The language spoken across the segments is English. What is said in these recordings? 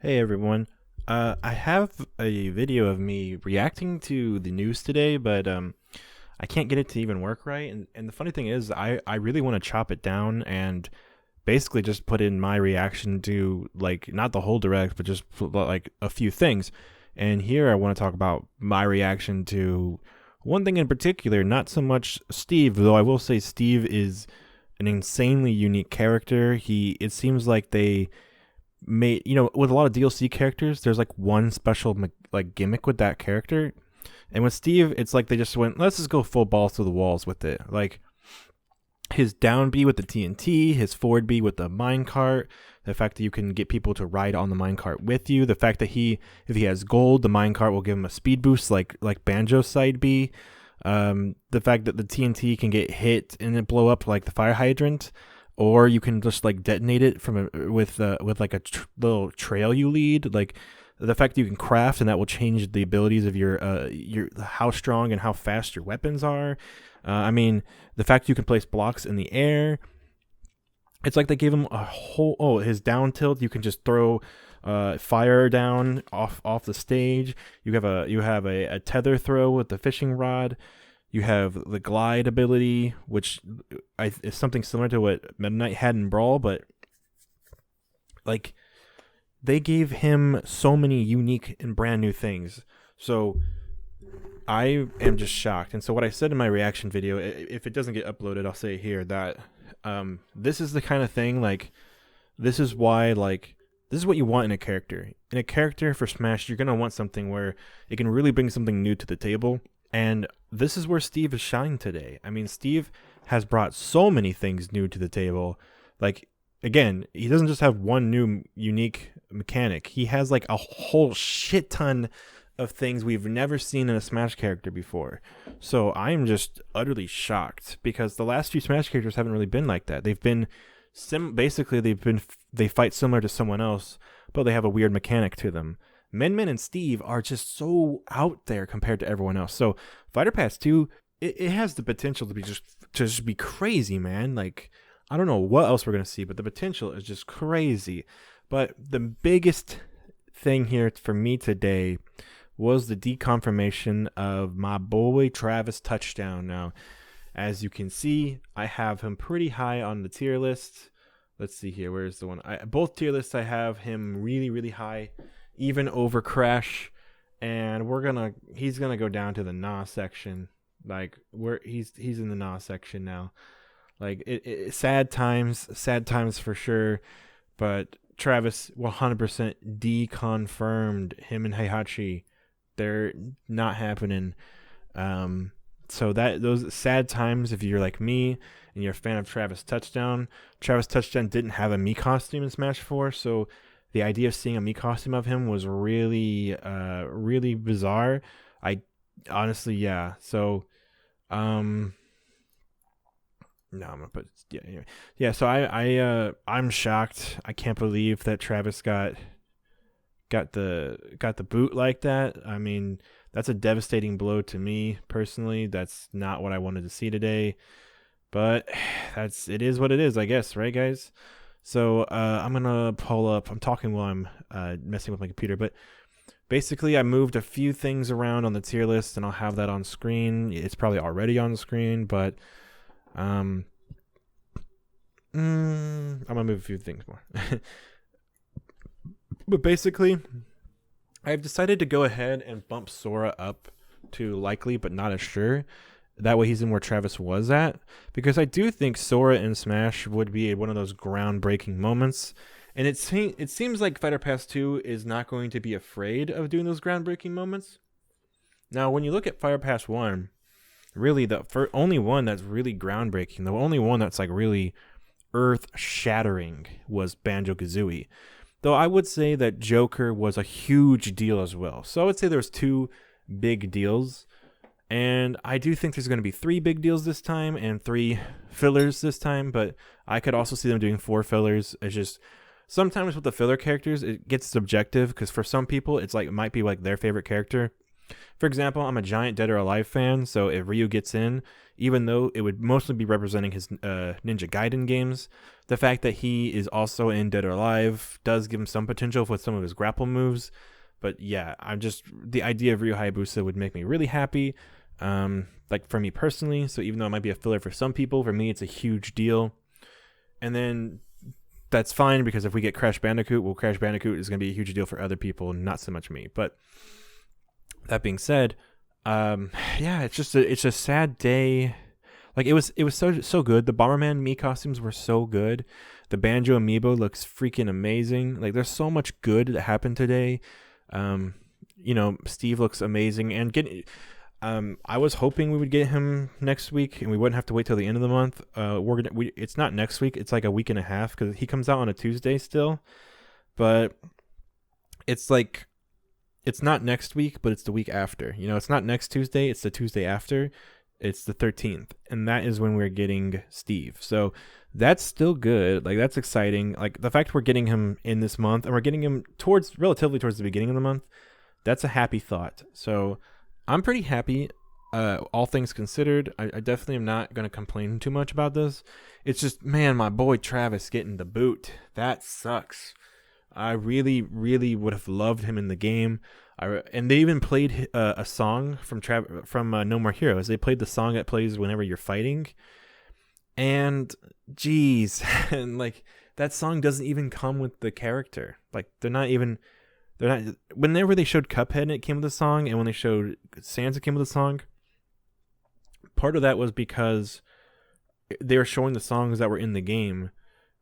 Hey everyone. I have a video of me reacting to the news today, but I can't get it to even work right. And the funny thing is, I really want to chop it down and basically just put in my reaction to, like, not the whole direct, but just like a few things. And here I want to talk about my reaction to one thing in particular, not so much Steve, though I will say Steve is an insanely unique character. It seems like they made, with a lot of DLC characters, there's like one special like gimmick with that character, and with Steve, it's like they just went, let's just go full balls to the walls with it. Like his down B with the TNT, his forward B with the minecart, the fact that you can get people to ride on the minecart with you, the fact that if he has gold, the minecart will give him a speed boost, like Banjo's side B. The fact that the TNT can get hit and it blow up like the fire hydrant, or you can just like detonate it with like a little trail you lead. Like the fact that you can craft and that will change the abilities of your how strong and how fast your weapons are. I mean, the fact that you can place blocks in the air. It's like they gave him a whole, his down tilt. You can just throw fire down off the stage. You have a tether throw with the fishing rod. You have the glide ability, which is something similar to what Meta Knight had in Brawl, but like they gave him so many unique and brand new things. So I am just shocked. And so what I said in my reaction video, if it doesn't get uploaded, I'll say here that this is the kind of thing, like, this is why, like, this is what you want in a character. In a character for Smash, you're gonna want something where it can really bring something new to the table. And this is where Steve has shined today. I mean, Steve has brought so many things new to the table. Like, again, he doesn't just have one new unique mechanic. He has like a whole shit ton of things we've never seen in a Smash character before. So I'm just utterly shocked because the last few Smash characters haven't really been like that. They've been they fight similar to someone else, but they have a weird mechanic to them. Min and Steve are just so out there compared to everyone else. So Fighter Pass 2, it has the potential to just be crazy, man. Like, I don't know what else we're gonna see, but the potential is just crazy. But the biggest thing here for me today was the deconfirmation of my boy Travis Touchdown. Now, as you can see, I have him pretty high on the tier list. Let's see here. Where's the one? Both tier lists, I have him really, really high, even over Crash. And he's gonna go down to the Nah section. Like, he's in the Nah section now. Like, sad times for sure. But Travis 100% deconfirmed. Him and Heihachi, they're not happening. So those sad times, if you're like me and you're a fan of Travis Touchdown didn't have a Mii costume in Smash 4, so the idea of seeing a Mii costume of him was really, really bizarre. I honestly, yeah. So, no, I'm gonna put, yeah, anyway. Yeah. So I'm shocked. I can't believe that Travis got the boot like that. I mean, that's a devastating blow to me personally. That's not what I wanted to see today. But it is what it is, I guess, right, guys? So I'm gonna pull up. I'm talking while I'm messing with my computer, but basically I moved a few things around on the tier list, and I'll have that on screen. It's probably already on the screen, but I'm gonna move a few things more. But basically, I've decided to go ahead and bump Sora up to likely but not as sure. That way he's in where Travis was at. Because I do think Sora in Smash would be one of those groundbreaking moments. And it seems like Fighter Pass 2 is not going to be afraid of doing those groundbreaking moments. Now, when you look at Fighter Pass 1, really the only one that's really groundbreaking, the only one that's like really earth-shattering was Banjo-Kazooie. Though I would say that Joker was a huge deal as well. So I would say there's two big deals. And I do think there's going to be 3 big deals this time and 3 fillers this time. But I could also see them doing 4 fillers. It's just sometimes with the filler characters, it gets subjective. Because for some people, it might be like their favorite character. For example, I'm a giant Dead or Alive fan, so if Ryu gets in, even though it would mostly be representing his Ninja Gaiden games, the fact that he is also in Dead or Alive does give him some potential with some of his grapple moves. But yeah, I'm just the idea of Ryu Hayabusa would make me really happy. Like for me personally, so even though it might be a filler for some people, for me it's a huge deal. And then that's fine because if we get Crash Bandicoot, well, Crash Bandicoot is going to be a huge deal for other people, not so much me. But that being said, yeah, it's a sad day. Like it was so good. The Bomberman Mii costumes were so good. The Banjo amiibo looks freaking amazing. Like there's so much good that happened today. Steve looks amazing, and I was hoping we would get him next week, and we wouldn't have to wait till the end of the month. It's not next week; it's like a week and a half because he comes out on a Tuesday still. But it's like it's not next week, but it's the week after. It's not next Tuesday; it's the Tuesday after. It's the 13th, and that is when we're getting Steve. So that's still good. Like that's exciting. Like the fact we're getting him in this month, and we're getting him relatively towards the beginning of the month. That's a happy thought. So I'm pretty happy, all things considered. I definitely am not going to complain too much about this. It's just, man, my boy Travis getting the boot. That sucks. I really, really would have loved him in the game. And they even played a song from No More Heroes. They played the song that plays whenever you're fighting. And, geez, and like that song doesn't even come with the character. Like whenever they showed Cuphead and it came with a song, and when they showed Sans it came with a song, part of that was because they were showing the songs that were in the game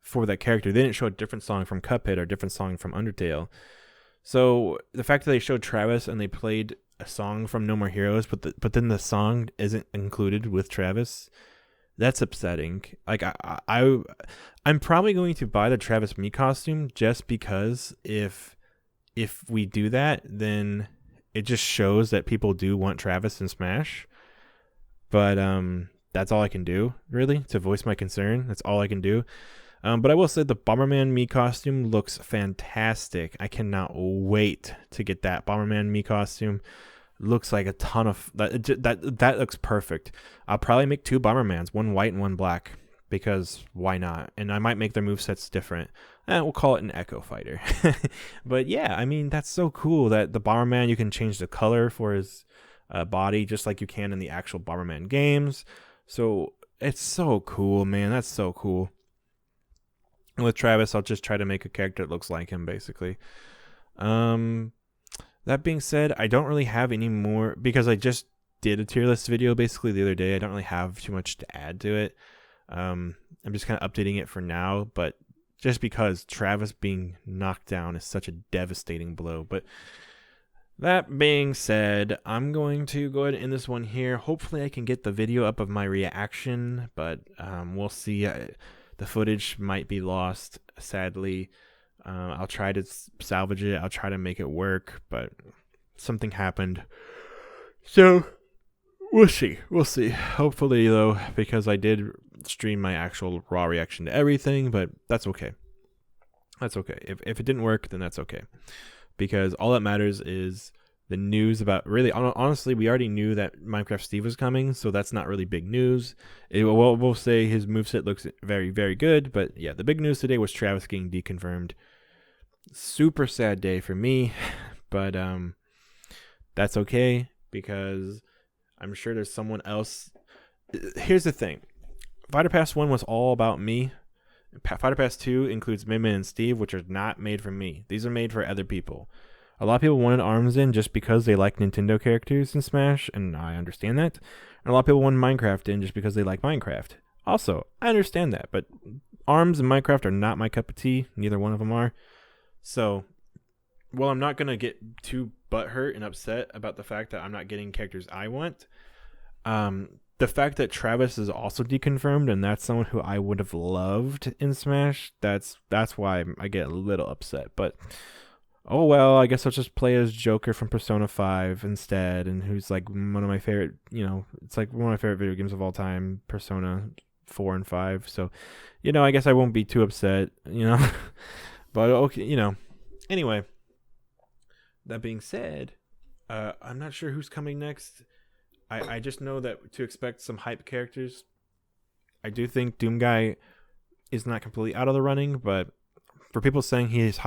for that character. They didn't show a different song from Cuphead or a different song from Undertale. So the fact that they showed Travis and they played a song from No More Heroes, but then the song isn't included with Travis, that's upsetting. Like I'm probably going to buy the Travis Mii costume just because if we do that, then it just shows that people do want Travis in Smash. But that's all I can do, really, to voice my concern. That's all I can do. But I will say the Bomberman Mii costume looks fantastic. I cannot wait to get that Bomberman Mii costume. Looks like a ton of that looks perfect. I'll probably make 2 Bombermans, one white and one black, because why not? And I might make their movesets different. We'll call it an Echo Fighter. But yeah, I mean, that's so cool that the Bomberman, you can change the color for his body just like you can in the actual Bomberman games. So it's so cool, man. That's so cool. And with Travis, I'll just try to make a character that looks like him, basically. That being said, I don't really have any more, because I just did a tier list video basically the other day. I don't really have too much to add to it. I'm just kind of updating it for now, but just because Travis being knocked down is such a devastating blow. But that being said, I'm going to go ahead and end this one here. Hopefully I can get the video up of my reaction, but we'll see. The footage might be lost, sadly. I'll try to salvage it. I'll try to make it work, but something happened. So we'll see. Hopefully, though, because I did stream my actual raw reaction to everything, but that's okay. That's okay. If it didn't work, then that's okay. Because all that matters is the news about, really, honestly, we already knew that Minecraft Steve was coming, so that's not really big news. We'll say his moveset looks very, very good, but yeah, the big news today was Travis getting deconfirmed. Super sad day for me, but that's okay, because I'm sure there's someone else. Here's the thing. Fighter Pass 1 was all about me. Fighter Pass 2 includes Min Min and Steve, which are not made for me. These are made for other people. A lot of people wanted ARMS in just because they like Nintendo characters in Smash, and I understand that. And a lot of people wanted Minecraft in just because they like Minecraft. Also, I understand that, but ARMS and Minecraft are not my cup of tea. Neither one of them are. So, well, I'm not going to get too butthurt and upset about the fact that I'm not getting characters I want. The fact that Travis is also deconfirmed, and that's someone who I would have loved in Smash, that's why I get a little upset. But oh well, I guess I'll just play as Joker from Persona 5 instead, and who's like one of my favorite, it's like one of my favorite video games of all time, Persona 4 and 5. So, I guess I won't be too upset, But okay, anyway, that being said, I'm not sure who's coming next. I just know that to expect some hype characters. I do think Doom Guy is not completely out of the running, but for people saying he has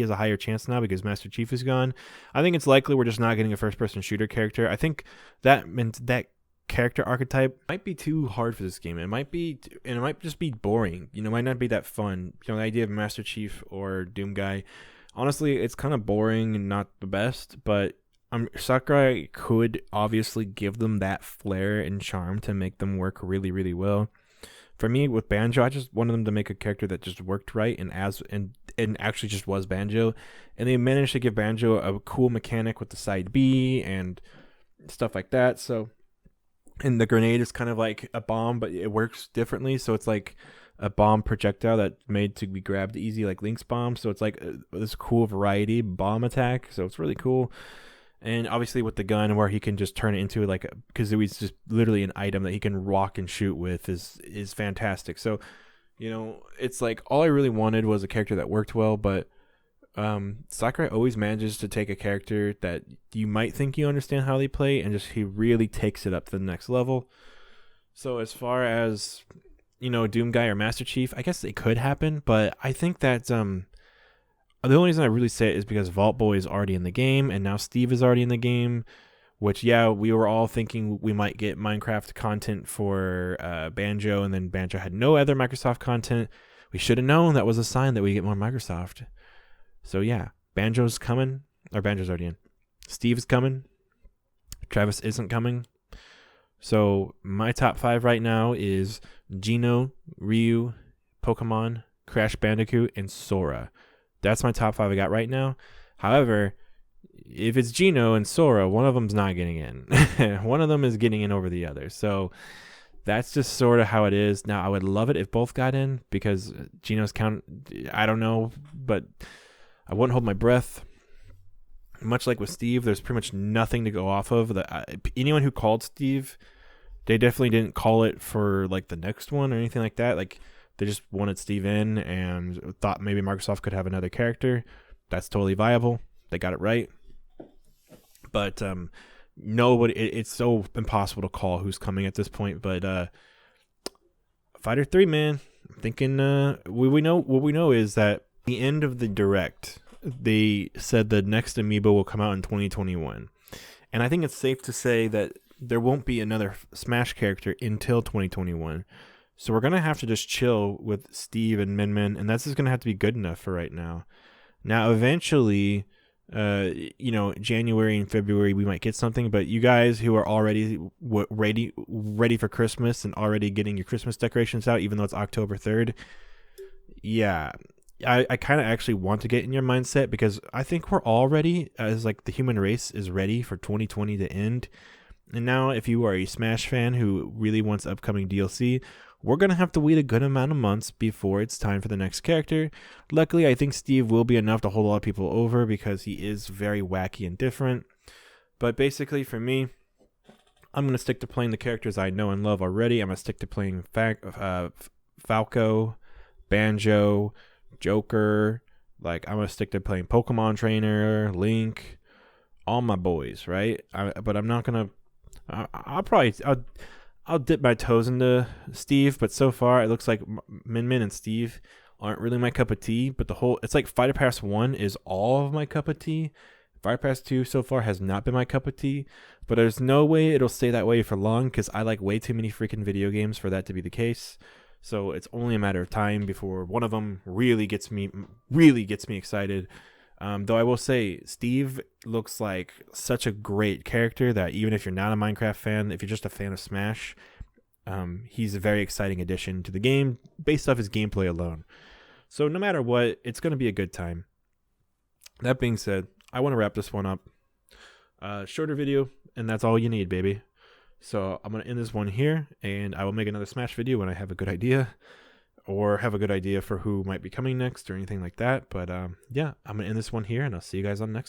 a higher chance now because Master Chief is gone, I think it's likely we're just not getting a first person shooter character. I think that meant that character archetype might be too hard for this game. It might be, and it might just be boring. It might not be that fun. The idea of Master Chief or Doom Guy, honestly, it's kind of boring and not the best. But Sakurai could obviously give them that flair and charm to make them work really, really well. For me, with Banjo, I just wanted them to make a character that just worked right and actually just was Banjo, and they managed to give Banjo a cool mechanic with the side B and stuff like that. So, and the grenade is kind of like a bomb, but it works differently. So it's like a bomb projectile that's made to be grabbed easy, like Link's bomb. So it's like this cool variety bomb attack. So it's really cool. And obviously with the gun where he can just turn it into like, because it was just literally an item that he can walk and shoot with is fantastic. So, it's like all I really wanted was a character that worked well, but Sakurai always manages to take a character that you might think you understand how they play and just he really takes it up to the next level. So as far as, Doom Guy or Master Chief, I guess it could happen, but I think that the only reason I really say it is because Vault Boy is already in the game, and now Steve is already in the game, which, yeah, we were all thinking we might get Minecraft content for Banjo, and then Banjo had no other Microsoft content. We should have known that was a sign that we get more Microsoft. So, yeah, Banjo's coming, or Banjo's already in. Steve's coming. Travis isn't coming. So, my top 5 right now is Geno, Ryu, Pokemon, Crash Bandicoot, and Sora. That's my top 5 I got right now. However, if it's Geno and Sora, one of them's not getting in. One of them is getting in over the other. So that's just sort of how it is. Now, I would love it if both got in because Geno's count, I don't know, but I wouldn't hold my breath. Much like with Steve, there's pretty much nothing to go off of. Anyone who called Steve, they definitely didn't call it for like the next one or anything like that. Like, they just wanted Steve in and thought maybe Microsoft could have another character. That's totally viable. They got it right. But nobody, it's so impossible to call who's coming at this point. But Fighter 3, man, I'm thinking what we know is that the end of the Direct, they said the next Amiibo will come out in 2021. And I think it's safe to say that there won't be another Smash character until 2021. So we're going to have to just chill with Steve and Min Min, and that's just going to have to be good enough for right now. Now, eventually, January and February, we might get something, but you guys who are already ready for Christmas and already getting your Christmas decorations out, even though it's October 3rd, yeah, I kind of actually want to get in your mindset because I think we're all ready, as like the human race is ready for 2020 to end. And now, if you are a Smash fan who really wants upcoming DLC, we're going to have to wait a good amount of months before it's time for the next character. Luckily, I think Steve will be enough to hold a lot of people over because he is very wacky and different. But basically, for me, I'm going to stick to playing the characters I know and love already. I'm going to stick to playing Falco, Banjo, Joker. Like, I'm going to stick to playing Pokemon Trainer, Link, all my boys, right? But I'm not going to... I'll dip my toes into Steve, but so far it looks like Min Min and Steve aren't really my cup of tea. But it's like Fighter Pass 1 is all of my cup of tea. Fighter Pass 2 so far has not been my cup of tea, but there's no way it'll stay that way for long because I like way too many freaking video games for that to be the case. So it's only a matter of time before one of them really gets me excited. Though I will say, Steve looks like such a great character that even if you're not a Minecraft fan, if you're just a fan of Smash, he's a very exciting addition to the game based off his gameplay alone. So no matter what, it's going to be a good time. That being said, I want to wrap this one up. Shorter video, and that's all you need, baby. So I'm going to end this one here, and I will make another Smash video when I have a good idea. Or have a good idea for who might be coming next or anything like that. But yeah, I'm going to end this one here, and I'll see you guys on the next one.